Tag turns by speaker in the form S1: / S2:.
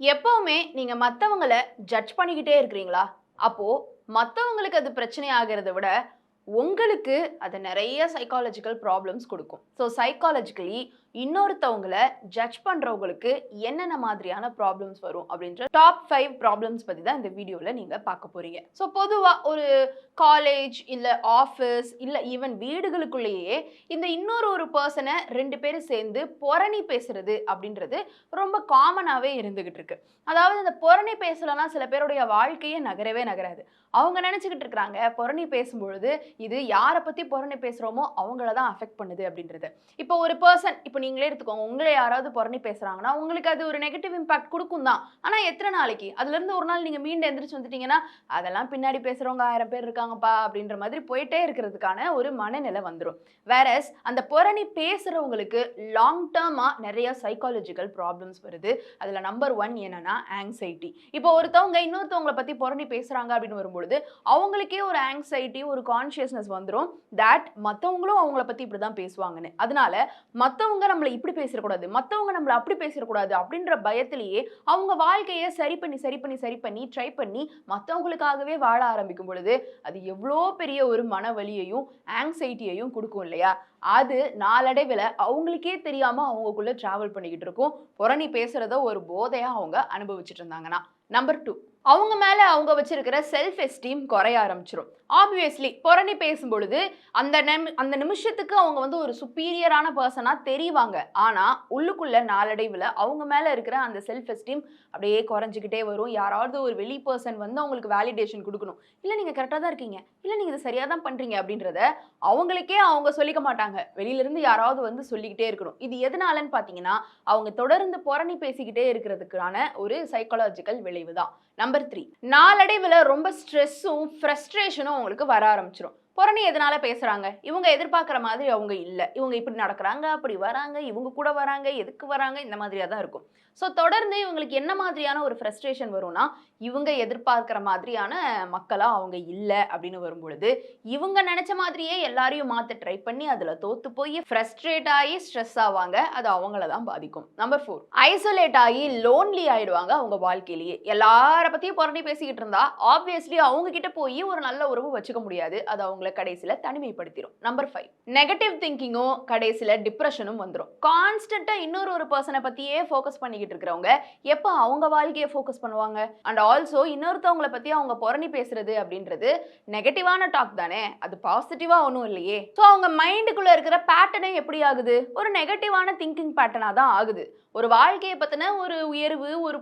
S1: எப்பவுமே நீங்க மத்தவங்கள ஜட்ஜ் பண்ணிக்கிட்டே இருக்கிறீங்களா? அப்போ மத்தவங்களுக்கு அது பிரச்சனை ஆகிறத விட, உங்களுக்கு அது நெறைய சைக்காலஜிக்கல் ப்ராப்ளம்ஸ் குடுக்கும். சைக்காலஜிக்கலி இன்னொருத்தவங்கள ஜட்ஜ் பண்றவங்களுக்கு என்னென்ன மாதிரியான ப்ராப்ளம்ஸ் வரும் அப்படின்ற டாப் 5 ப்ராப்ளம்ஸ் பத்தி தான் இந்த வீடியோல நீங்க பார்க்க போறீங்க. பொதுவா ஒரு காலேஜ், இல்ல ஆஃபீஸ், இல்ல ஈவன் வீடுகளுக்குள்ளேயே இந்த இன்னொரு ஒரு பெர்சன 2 பேரும் சேர்ந்து பொரணி பேசுறது அப்படின்றது ரொம்ப காமனாவே இருந்துகிட்டு இருக்கு. அதாவது இந்த பொரணி பேசலன்னா சில பேருடைய வாழ்க்கையே நகரவே நகராது. அவங்க நெனச்சுக்கிட்டு இருக்காங்க, பொரணி பேசும்பொழுது இது யார பத்தி புரணி பேசுறோமோ அவங்கள தான் அஃபெக்ட் பண்ணுது அப்படின்றது. இப்போ ஒரு பெர்சன் இப்போ நீங்களே எடுத்துக்கோங்க. உங்கள யாராவது புரணி பேசுறாங்கன்னா, உங்களுக்கு அது ஒரு நெகட்டிவ் இம்பாக்ட் குடுக்கும் தான். ஆனா எத்தன நாளைக்கு? அதுலருந்து ஒரு நாள் நீங்க மீண்டு எந்திரிச்சு வந்துட்டீங்கன்னா, அதெல்லாம் பின்னாடி பேசுறவங்க 1000 பேர் இருக்காங்கப்பா அப்படின்ற மாதிரி போயிட்டே இருக்கிறதுக்கான ஒரு மனநிலை வந்துரும். வேறஸ் அந்த புரணி பேசுறவங்களுக்கு லாங் டர்மா நெறைய சைக்காலஜிக்கல் ப்ராப்ளம்ஸ் வருது. அதுல நம்பர் 1 என்னன்னா ஆங்ஸைட்டி. இப்போ ஒருத்தவங்க இன்னொருத்தவங்கள பத்தி புரணி பேசுறாங்க அப்படின்னு வரும்பொழுது, அவங்களுக்கே ஒரு ஆங்ஸைட்டி, ஒரு கான்ஷியஸ்னஸ் வந்துரும். தட் மத்தவங்களும் அவங்கள பத்தி இப்படிதான் பேசுவாங்கன்னு. அதனால மத்தவங்க நம்மள இப்படி பேசிறக்கூடாது, மத்தவங்க நம்மள அப்படி பேசிறக்கூடாது அப்படின்ற பயத்திலேயே அவங்க வாழ்க்கைய சரி பண்ணி ட்ரை பண்ணி மத்தவங்களுக்காகவே வாழ ஆரம்பிக்கும் பொழுது, அது எவ்வளோ பெரிய ஒரு மனவலியையும், ஆங்ஸைட்டியையும் குடுக்கும் இல்லையா? அது நாளடைவில அவங்களுக்கே தெரியாம அவங்களுக்குள்ள டிராவல் பண்ணிக்கிட்டு இருக்கும். புரணி பேசுறத ஒரு போதையா அவங்க அனுபவிச்சுட்டு இருந்தாங்கன்னா. நம்பர் 2, அவங்க மேல அவங்க வச்சிருக்கிற செல்ஃப் எஸ்டீம் குறைய ஆரம்பிச்சுரும். ஆப்வியஸ்லி புரணி பேசும்பொழுது அந்த நிமிஷத்துக்கு அவங்க வந்து ஒரு சுப்பீரியரான பெர்சனா தெரிவாங்க. ஆனா உள்ளுக்குள்ள நாளடைவுல அவங்க மேல இருக்கிற அந்த செல்ஃப் எஸ்டீம் அப்படியே குறைஞ்சுக்கிட்டே வரும். யாராவது ஒரு வெளி பெர்சன் வந்து அவங்களுக்கு வேலிடேஷன் குடுக்கணும். இல்ல நீங்க கரெக்ட்டா தான் இருக்கீங்க. இல்ல நீங்க இத சரியா தான் பண்றீங்க அப்படின்றத அவங்களுக்கே அவங்க சொல்லிக்க மாட்டாங்க. வெளியில இருந்து யாராவது வந்து சொல்லிக்கிட்டே இருக்கணும். இது எதனாலன்னு பார்த்தீங்கன்னா, அவங்க தொடர்ந்து புரணி பேசிக்கிட்டே இருக்கிறதுக்கான ஒரு சைக்காலஜிக்கல் விளைவு தான். நம்பர் 3, நாளடைவுல ரொம்ப ஸ்ட்ரெஸ்ஸும், ஃப்ரஸ்ட்ரேஷனும் உங்களுக்கு வர ஆரம்பிச்சுரும். புரணி எதனால பேசுறாங்க? இவங்க எதிர்பார்க்கிற மாதிரி அவங்க இல்ல. இவங்க இப்படி நடக்குறாங்க, அப்படி வராங்க, இவங்க கூட வராங்க, எதுக்கு வராங்க? இந்த மாதிரியா தான் இருக்கும். தொடர்ந்து இவங்களுக்கு என்ன மாதிரியான ஒரு ஃப்ரஸ்ட்ரேஷன் வரும்னா, இவங்க எதிர்பார்க்கிற மாதிரியான மக்களா அவங்க இல்ல அப்படின்னு வரும்பொழுது, இவங்க நெனச்ச மாதிரியே எல்லாரையும் மாத்த ட்ரை பண்ணி, அதுல தோத்து போய் ஃப்ரஸ்ட்ரேட் ஆயி ஸ்ட்ரெஸ் ஆவாங்க. அது அவங்கள தான் பாதிக்கும். நம்பர் 4, ஐசோலேட் ஆகி லோன்லி ஆயிடுவாங்க அவங்க வாழ்க்கையிலேயே. எல்லார பத்தியும் புரணி பேசிக்கிட்டு இருந்தா, ஆப்வியஸ்லி அவங்க கிட்ட போய் ஒரு நல்ல உறவு வச்சுக்க முடியாது. அது அவங்கள கடைசில தனிமைப்படுத்திரும். நம்பர் 5, நெகட்டிவ் திங்கிங்கும் கடைசில டிப்ரஷனும் வந்துரும். கான்ஸ்டன்ட்டா இன்னொரு ஒரு பெர்சன பத்தியே ஃபோக்கஸ் பண்ணிக்கிட்டு இருக்கிறவங்க, எப்ப அவங்க வாழ்க்கைய ஃபோக்கஸ் பண்ணுவாங்க? அண்ட் ஆல்சோ இன்னொருத்தவங்கள பத்தி அவங்க புரணி பேசுறது அப்படின்றது நெகட்டிவான டாக் தானே. அது பாசிட்டிவா ஒண்ணும் இல்லையே. அவங்க மைண்டுக்குள்ள இருக்கிற பேட்டர்னே எப்படி ஆகுது? ஒரு நெகட்டிவான திங்கிங் பேட்டர்னா தான் ஆகுது. ஒரு வாழ்க்கைய பத்தின ஒரு உயர்வு, ஒரு